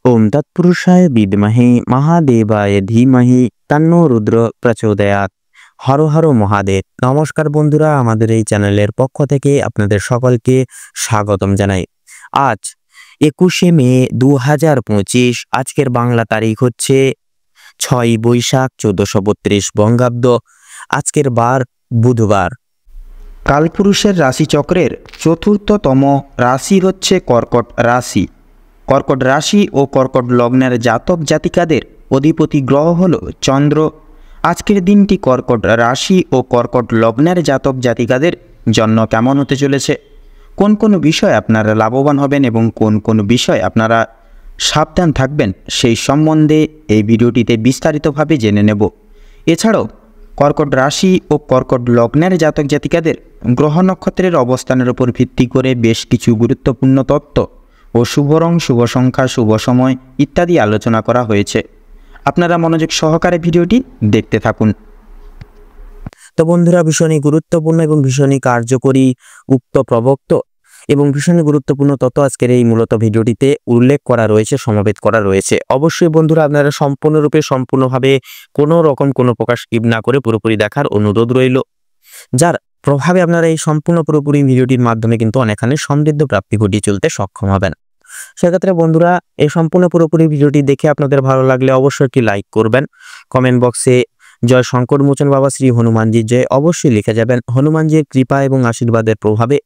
ওম তৎপুরুষায় বিদ্মহে মহাদেবায় ধীমহি তন্নো রুদ্র প্রচোদয়াৎ। হর হর মহাদেব। নমস্কার বন্ধুরা, আমাদের এই চ্যানেলের পক্ষ থেকে আপনাদের সকলকে স্বাগতম জানাই। আজ 21শে মে 2025। আজকের বাংলা তারিখ হচ্ছে 6ই বৈশাখ 1432 বঙ্গাব্দ। আজকের বার বুধবার। কালপুরুষের রাশিচক্রের চতুর্থতম রাশি হচ্ছে কর্কট রাশি। কর্কট রাশি ও কর্কট লগ্নের জাতক জাতিকাদের অধিপতি গ্রহ হল চন্দ্র। আজকের দিনটি কর্কট রাশি ও কর্কট লগ্নের জাতক জাতিকাদের জন্য কেমন হতে চলেছে, কোন কোন বিষয় আপনারা লাভবান হবেন এবং কোন কোন বিষয় আপনারা সাবধান থাকবেন, সেই সম্বন্ধে এই ভিডিওটিতে বিস্তারিতভাবে জেনে নেব। এছাড়াও কর্কট রাশি ও কর্কট লগ্নের জাতক জাতিকাদের গ্রহ নক্ষত্রের অবস্থানের উপর ভিত্তি করে বেশ কিছু গুরুত্বপূর্ণ তত্ত্ব ও শুভ রং, শুভ সংখ্যা, শুভ সময় ইত্যাদি আলোচনা করা হয়েছে। আপনারা মনোযোগ সহকারে ভিডিওটি দেখতে থাকুন। তো বন্ধুরা, ভীষণই গুরুত্বপূর্ণ এবং ভীষণই কার্যকরী উক্ত প্রবক্ত এবং ভীষণই গুরুত্বপূর্ণ তথ্য আজকের এই মূলত ভিডিওটিতে উল্লেখ করা রয়েছে, সমাবেত করা রয়েছে। অবশ্যই বন্ধুরা, আপনারা সম্পূর্ণভাবে কোনো রকম কোনো প্রকার স্কিপ না করে পুরোপুরি দেখার অনুরোধ রইল, যার প্রভাবে আপনারা এই পুরোপুরি ভিডিওটির মাধ্যমে কিন্তু অনেকখানি সমৃদ্ধ প্রাপ্তি ঘটিয়ে চলতে সক্ষম হবেন। সেক্ষেত্রে বন্ধুরা, এই পুরোপুরি ভিডিওটি দেখে আপনাদের ভালো লাগলে অবশ্যই একটি লাইক করবেন। কমেন্ট বক্সে জয় শঙ্কর মোচন বাবা শ্রী হনুমানজির জয় অবশ্যই লিখে যাবেন। হনুমানজির কৃপা এবং আশীর্বাদের প্রভাবে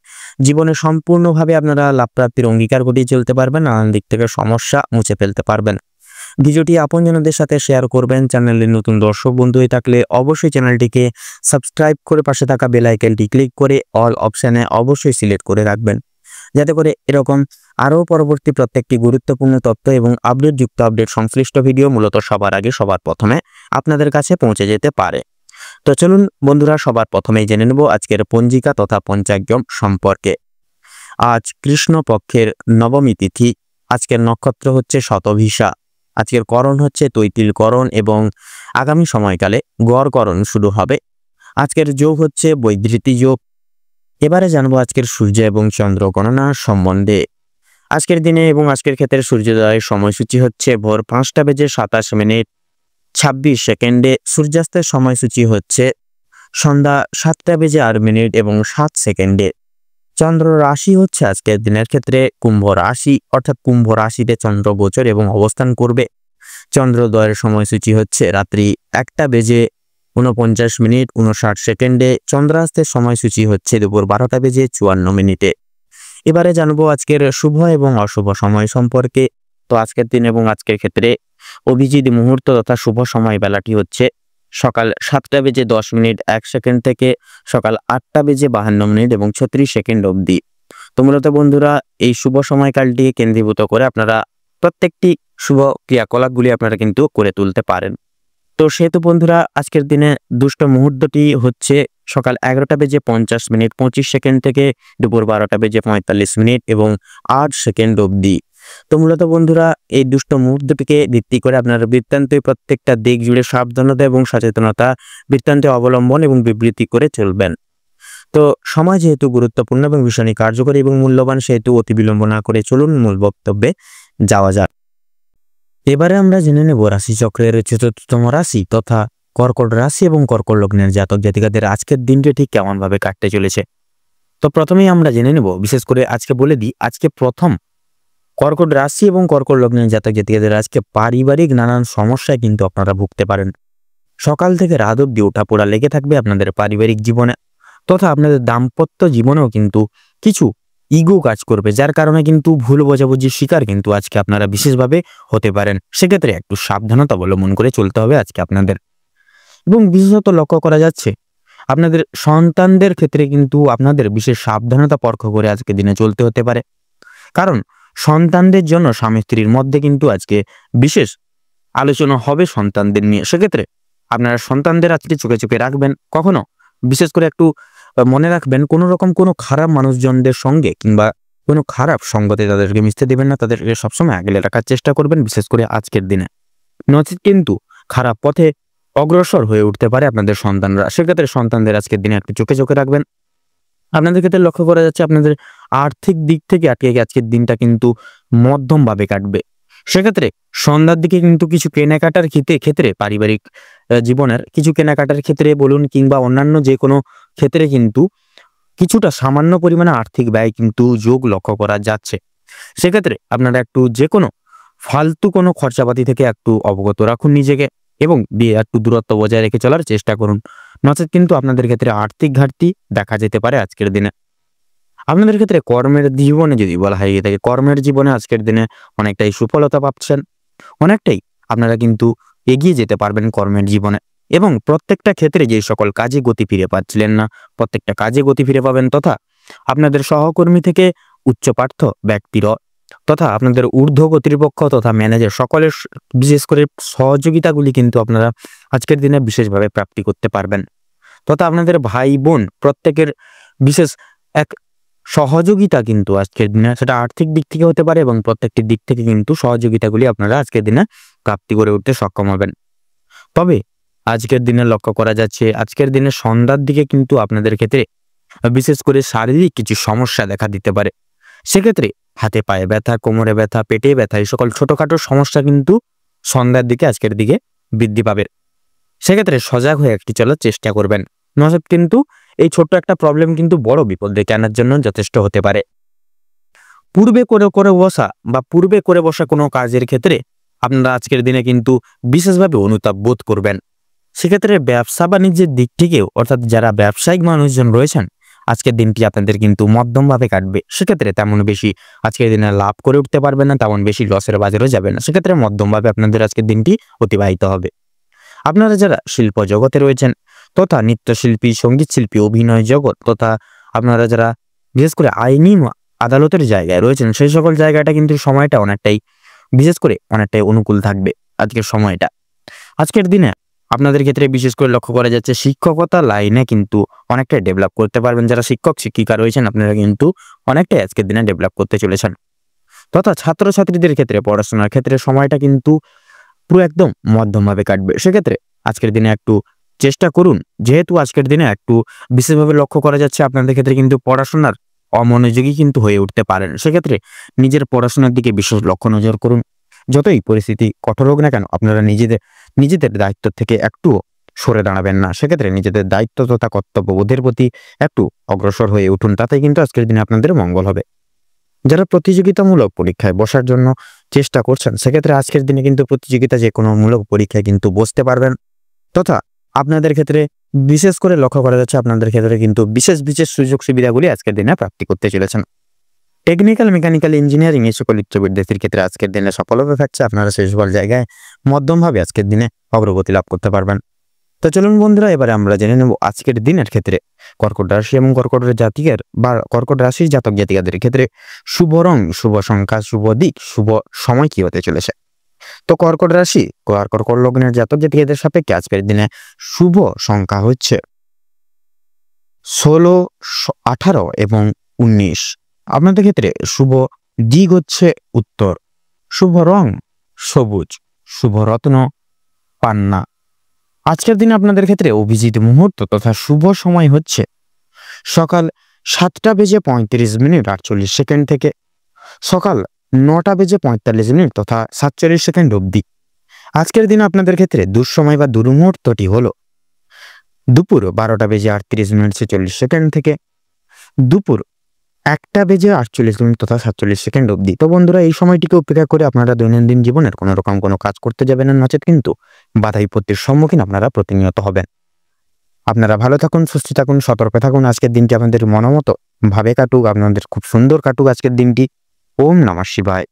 জীবনে সম্পূর্ণভাবে আপনারা লাভ প্রাপ্তির অঙ্গীকার ঘটিয়ে চলতে পারবেন, নানান দিক থেকে সমস্যা মুছে ফেলতে পারবেন। ভিডিওটি আপনজনদের সাথে শেয়ার করবেন। চ্যানেলের নতুন দর্শক বন্ধু হয়ে থাকলে অবশ্যই চ্যানেলটিকে সাবস্ক্রাইব করে পাশে থাকা বেল আইকনটি ক্লিক করে অল অপশানে অবশ্যই সিলেক্ট করে রাখবেন, যাতে করে এরকম আরও পরবর্তী প্রত্যেকটি গুরুত্বপূর্ণ তথ্য এবং আপডেট সংশ্লিষ্ট ভিডিও মূলত সবার আগে সবার প্রথমে আপনাদের কাছে পৌঁছে যেতে পারে। তো চলুন বন্ধুরা, সবার প্রথমেই জেনে নেব আজকের পঞ্জিকা তথা পঞ্চাঙ্গম সম্পর্কে। আজ কৃষ্ণপক্ষের নবমী তিথি। আজকের নক্ষত্র হচ্ছে শতভিষা। আজকের করণ হচ্ছে তৈতিলকরণ এবং আগামী সময়কালে গড়করণ শুরু হবে। আজকের যোগ হচ্ছে বৈধৃতি যোগ। এবারে জানবো আজকের সূর্য এবং চন্দ্র গণনা সম্বন্ধে। আজকের দিনে এবং আজকের ক্ষেত্রে সূর্যোদয়ের সময়সূচি হচ্ছে ভোর 5:27:26 সূর্যাস্তের সময়সূচি হচ্ছে সন্ধ্যা 7:08 এবং 7 চন্দ্র রাশি হচ্ছে আজকের দিনের ক্ষেত্রে কুম্ভ রাশি, অর্থাৎ কুম্ভ রাশিতে চন্দ্র গোচর এবং অবস্থান করবে। চন্দ্রোদয়ের সময়সূচি হচ্ছে রাত্রি 1:49:59 চন্দ্রাস্তের সময়সূচি হচ্ছে দুপুর 12:54। এবারে জানবো আজকের শুভ এবং অশুভ সময় সম্পর্কে। তো আজকের দিন এবং আজকের ক্ষেত্রে অভিজিৎ মুহূর্ত তথা শুভ সময় বেলাটি হচ্ছে সকাল 7:10:01 থেকে সকাল 8:52 এবং 36 অবধি। তো মূলত বন্ধুরা, এই শুভ সময়কালটিকে কেন্দ্রীভূত করে আপনারা প্রত্যেকটি শুভ ক্রিয়াকলাপগুলি আপনারা কিন্তু করে তুলতে পারেন। তো সেহেতু বন্ধুরা, আজকের দিনে দুষ্ট মুহূর্তটি হচ্ছে সকাল 11:50:25 থেকে দুপুর 12:45 এবং 8 অবধি। তো মূলত বন্ধুরা, এই দুষ্ট মুহূর্তটিকে ভিত্তি করে আপনারা বৃত্তান্তে প্রত্যেকটা দিক জুড়ে সাবধানতা এবং সচেতনতা বৃত্তান্তে অবলম্বন এবং বিবৃতি করে চলবেন। তো সময় যেহেতু গুরুত্বপূর্ণ এবং ভীষণই কার্যকরী এবং মূল্যবান, সেহেতু অতি বিলম্ব না করে চলুন মূল বক্তব্যে যাওয়া যাক। এবারে আমরা জেনে নেব রাশিচক্রের চতুর্থতম রাশি তথা কর্কট রাশি এবং কর্কট লগ্নের জাতক জাতিকাদের আজকের দিনটি ঠিক কেমন ভাবে কাটতে চলেছে। তো প্রথমেই আমরা জেনে নেব, বিশেষ করে আজকে বলে দিই, আজকে প্রথম কর্কট রাশি এবং কর্কট লগ্নের জাতক জাতিকাদের আজকে পারিবারিক নানান সমস্যায় কিন্তু আপনারা ভুগতে পারেন। সকাল থেকে রাত অব্দি ওঠাপড়া লেগে থাকবে আপনাদের পারিবারিক জীবনে, তথা আপনাদের দাম্পত্য জীবনেও কিন্তু কিছু ইগো কাজ করবে, যার কারণে কিন্তু ভুল বোঝাবুঝির শিকার কিন্তু আজকে আপনারা বিশেষভাবে হতে পারেন। সেক্ষেত্রে একটু সাবধানতা অবলম্বন করে চলতে হবে আজকে আপনাদের। এবং বিশেষত লক্ষ্য করা যাচ্ছে আপনাদের সন্তানদের ক্ষেত্রে কিন্তু আপনাদের বিশেষ সাবধানতা পরখ করে আজকে দিনে চলতে হতে পারে, কারণ সন্তানদের জন্য স্বামী স্ত্রীর মধ্যে কিন্তু আজকে বিশেষ আলোচনা হবে সন্তানদের নিয়ে। সেক্ষেত্রে আপনারা সন্তানদের আজকে চোখে চোখে রাখবেন। কখনো বিশেষ করে একটু মনে রাখবেন, কোনো রকম কোনো খারাপ মানুষজনদের সঙ্গে কিংবা কোনো খারাপ সঙ্গতে তাদেরকে মিশতে দেবেন না, তাদেরকে সবসময় আগলে রাখার চেষ্টা করবেন, বিশেষ করে আজকের দিনে। নচেত কিন্তু খারাপ পথে অগ্রসর হয়ে উঠতে পারে আপনাদের সন্তানরা। সেক্ষেত্রে সন্তানদের আজকের দিনে একটু চোখে চোখে রাখবেন। আপনাদের ক্ষেত্রে লক্ষ্য করা যাচ্ছে আপনাদের আর্থিক দিক থেকে আজকের দিনটা কিন্তু মধ্যমভাবে কাটবে। সেক্ষেত্রে সন্ধ্যার দিকে কিন্তু কিছু কেনাকাটার ক্ষেত্রে পারিবারিক জীবনের কিছু কেনাকাটার ক্ষেত্রে বলুন কিংবা অন্যান্য যে কোনো ক্ষেত্রে কিন্তু কিছুটা সামান্য পরিমাণে আর্থিক ব্যয় কিন্তু যোগ লক্ষ্য করা যাচ্ছে। সেক্ষেত্রে আপনারা একটু যে কোনো ফালতু কোনো খরচাপাতি থেকে একটু অবগত রাখুন নিজেকে এবং একটু দূরত্ব বজায় রেখে চলার চেষ্টা করুন। নচেত কিন্তু আপনাদের ক্ষেত্রে আর্থিক ঘাটতি দেখা যেতে পারে আজকের দিনে। আপনাদের ক্ষেত্রে কর্মের জীবনে যদি বলা হয় থাকে, কর্মের জীবনে আজকের দিনে অনেকটাই সুফলতা পাচ্ছেন, অনেকটাই আপনারা কিন্তু এগিয়ে যেতে পারবেন কর্মের জীবনে এবং প্রত্যেকটা ক্ষেত্রে যে সকল কাজে গতি ফিরে পাচ্ছিলেন না, প্রত্যেকটা কাজে গতি ফিরে পাবেন তথা আপনাদের সহকর্মী থেকে উচ্চপার্থ ব্যক্তিরা তথা আপনাদের ঊর্ধ্ব কর্তৃপক্ষ তথা ম্যানেজার সকলের বিশেষ করে সহযোগিতাগুলি কিন্তু আপনারা আজকের দিনে বিশেষভাবে প্রাপ্তি করতে পারবেন তথা আপনাদের ভাই বোন প্রত্যেকের বিশেষ এক সহযোগিতা কিন্তু আজকের দিনে সেটা আর্থিক দিক থেকে হতে পারে এবং প্রত্যেকটি দিক থেকে কিন্তু সহযোগিতাগুলি আপনারা আজকের দিনে প্রাপ্তি করে উঠতে সক্ষম হবেন। তবে আজকের দিনে লক্ষ্য করা যাচ্ছে আজকের দিনে সন্ধ্যার দিকে কিন্তু আপনাদের ক্ষেত্রে বিশেষ করে শারীরিক কিছু সমস্যা দেখা দিতে পারে। সেক্ষেত্রে হাতে পায়ে ব্যথা, কোমরে ব্যথা, পেটে ব্যথা এই সকল ছোটখাটো সমস্যা কিন্তু সন্ধ্যার দিকে আজকের দিকে বৃদ্ধি পাবে। সেক্ষেত্রে সজাগ হয়ে একটি চলার চেষ্টা করবেন, নচেত কিন্তু এই ছোট্ট একটা প্রবলেম কিন্তু বড় বিপদ ডেকে আনার জন্য যথেষ্ট হতে পারে। পূর্বে করে বসা কোনো কাজের ক্ষেত্রে আপনারা আজকের দিনে কিন্তু বিশেষভাবে অনুতাপ বোধ করবেন। সেক্ষেত্রে ব্যবসা বাণিজ্যের দিক থেকেও অর্থাৎ যারা ব্যবসায়িক মানুষজন রয়েছেন আজকের দিনটি আপনাদের কিন্তু মধ্যমভাবে কাটবে। সেক্ষেত্রে তেমন বেশি আজকের দিনে লাভ করে উঠতে পারবেন না, তেমন বেশি লসের বাজারেও যাবে না। সেক্ষেত্রে মধ্যমভাবে আপনাদের আজকের দিনটি অতিবাহিত হবে। আপনারা যারা শিল্প জগতে রয়েছেন তথা নৃত্যশিল্পী, সঙ্গীত শিল্পী, অভিনয় জগৎ তথা আপনারা যারা বিশেষ করে আইনি আদালতের জায়গায় রয়েছেন সেই সকল জায়গাটা কিন্তু সময়টা অনেকটাই অনুকূল থাকবে আজকের সময়টা। আজকের দিনে আপনাদের ক্ষেত্রে বিশেষ করে লক্ষ্য করা যাচ্ছে শিক্ষকতা লাইনে কিন্তু অনেকটাই ডেভেলপ করতে পারবেন। যারা শিক্ষক শিক্ষিকা রয়েছেন আপনারা কিন্তু অনেকটাই আজকের দিনে ডেভেলপ করতে চলেছেন তথা ছাত্রছাত্রীদের ক্ষেত্রে পড়াশোনার ক্ষেত্রে সময়টা কিন্তু পুরো একদম মধ্যমভাবে কাটবে। সেক্ষেত্রে আজকের দিনে একটু চেষ্টা করুন, যেহেতু আজকের দিনে একটু বিশেষভাবে লক্ষ্য করা যাচ্ছে আপনাদের ক্ষেত্রে কিন্তু পড়াশোনার অমনোযোগী কিন্তু হয়ে উঠতে পারেন। সেক্ষেত্রে নিজের পড়াশোনার দিকে বিশেষ লক্ষ্য নজর করুন। যতই পরিস্থিতি কঠোর হোক না কেন আপনারা নিজেদের দায়িত্ব থেকে একটু সরে দাঁড়াবেন না। সেক্ষেত্রে নিজেদের দায়িত্ব তথা কর্তব্যবোধের প্রতি একটু অগ্রসর হয়ে উঠুন, তাতেই কিন্তু আজকের দিনে আপনাদের মঙ্গল হবে। যারা প্রতিযোগিতামূলক পরীক্ষায় বসার জন্য চেষ্টা করছেন সেক্ষেত্রে আজকের দিনে কিন্তু প্রতিযোগিতা যে কোনো মূলক পরীক্ষায় কিন্তু বসতে পারবেন তথা আপনাদের ক্ষেত্রে বিশেষ করে লক্ষ্য করা যাচ্ছে আপনাদের ক্ষেত্রে কিন্তু বিশেষ সুযোগ সুবিধাগুলি আজকের দিনে প্রাপ্তি করতে চলেছেন। টেকনিক্যাল, মেকানিক্যাল, ইঞ্জিনিয়ারিং এই সকল উচ্চ বিদ্যার্থীর ক্ষেত্রে আজকের দিনে সফলভাবে থাকছে। আপনারা সেই সকল জায়গায় মধ্যমভাবে আজকের দিনে অগ্রগতি লাভ করতে পারবেন। তো চলুন বন্ধুরা, এবারে আমরা জেনে নেব আজকের দিনের ক্ষেত্রে কর্কট রাশি এবং কর্কট রাশির জাতক জাতিকাদের ক্ষেত্রে শুভ রং, শুভ সংখ্যা, শুভ দিক, শুভ সময় কি হতে চলেছে। তো কর্কট রাশি কর্কট লগ্নের জাতক জাতিকাদের সাপেক্ষে আজকের দিনে শুভ সংখ্যা হচ্ছে 16, 18 এবং 19। আপনাদের ক্ষেত্রে শুভ দিক হচ্ছে উত্তর, শুভ রং সবুজ, শুভ রত্ন পান্না। আজকের দিনে আপনাদের ক্ষেত্রে অভিজিৎ মুহূর্ত তথা শুভ সময় হচ্ছে সকাল 7:35 থেকে সকাল 9:45 তথা 47 অবধি। আজকের দিনে আপনাদের ক্ষেত্রে দুঃসময় বা দুর্মুহূর্তটি হলো দুপুর 12:38 থেকে দুপুর 1:48 তথা 47 অবধি। তো বন্ধুরা, এই সময়টিকে উপেক্ষা করে আপনারা দৈনন্দিন জীবনের কোনো রকম কোনো কাজ করতে যাবেন না, নচেত কিন্তু বাধা বিপত্তির সম্মুখীন আপনারা প্রতিনিয়ত হবেন। আপনারা ভালো থাকুন, সুস্থ থাকুন, সতর্ক থাকুন। আজকের দিনটি আপনাদের মনোমতো ভাবে কাটুক, আপনাদের খুব সুন্দর কাটুক আজকের দিনটি। ওম নমঃ শিবায়।